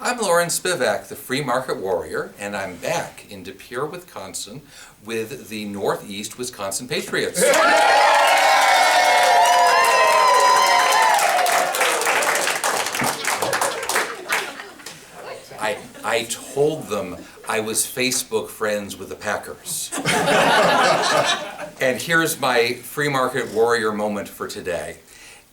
I'm Lauren Spivak, the Free Market Warrior, and I'm back in De Pere, Wisconsin with the Northeast Wisconsin Patriots. I told them I was Facebook friends with the Packers. And here's my Free Market Warrior moment for today.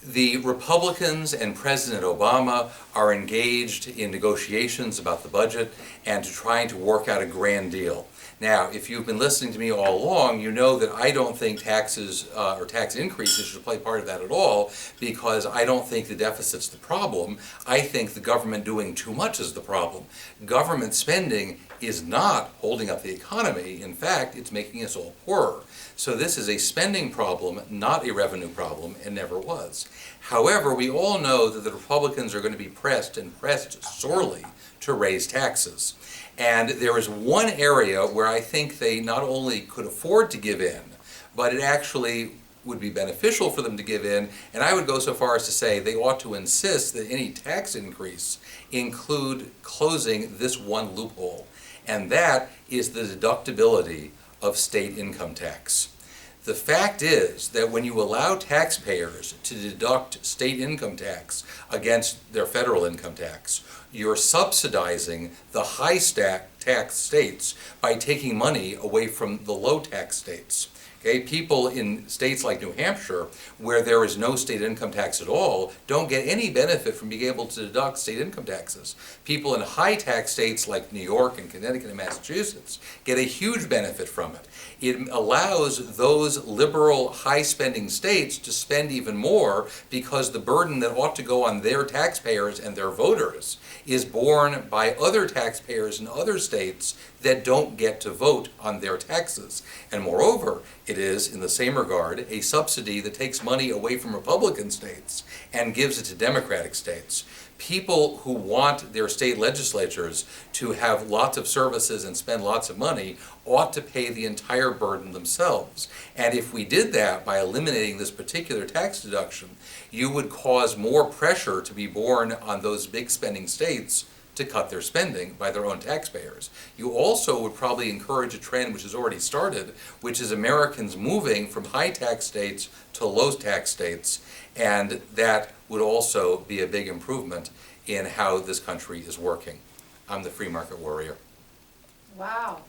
The Republicans and President Obama are engaged in negotiations about the budget and trying to work out a grand deal. Now, if you've been listening to me all along, you know that I don't think taxes or tax increases should play part of that at all, because I don't think the deficit's the problem. I think the government doing too much is the problem. Government spending is not holding up the economy. In fact, it's making us all poorer. So this is a spending problem, not a revenue problem, and never was. However, we all know that the Republicans are going to be pressed, and pressed sorely, to raise taxes. And there is one area where I think they not only could afford to give in, but it actually would be beneficial for them to give in, and I would go so far as to say they ought to insist that any tax increase include closing this one loophole, and that is the deductibility of state income tax. The fact is that when you allow taxpayers to deduct state income tax against their federal income tax, you're subsidizing the high tax states by taking money away from the low tax states. Okay, people in states like New Hampshire, where there is no state income tax at all, don't get any benefit from being able to deduct state income taxes. People in high tax states like New York and Connecticut and Massachusetts get a huge benefit from it. It allows those liberal, high-spending states to spend even more, because the burden that ought to go on their taxpayers and their voters is borne by other taxpayers in other states that don't get to vote on their taxes. And moreover, it is, in the same regard, a subsidy that takes money away from Republican states and gives it to Democratic states. People who want their state legislatures to have lots of services and spend lots of money ought to pay the entire burden themselves. And if we did that by eliminating this particular tax deduction, you would cause more pressure to be borne on those big spending states to cut their spending by their own taxpayers. You also would probably encourage a trend which has already started, which is Americans moving from high tax states to low tax states, and that would also be a big improvement in how this country is working. I'm the Free Market Warrior. Wow.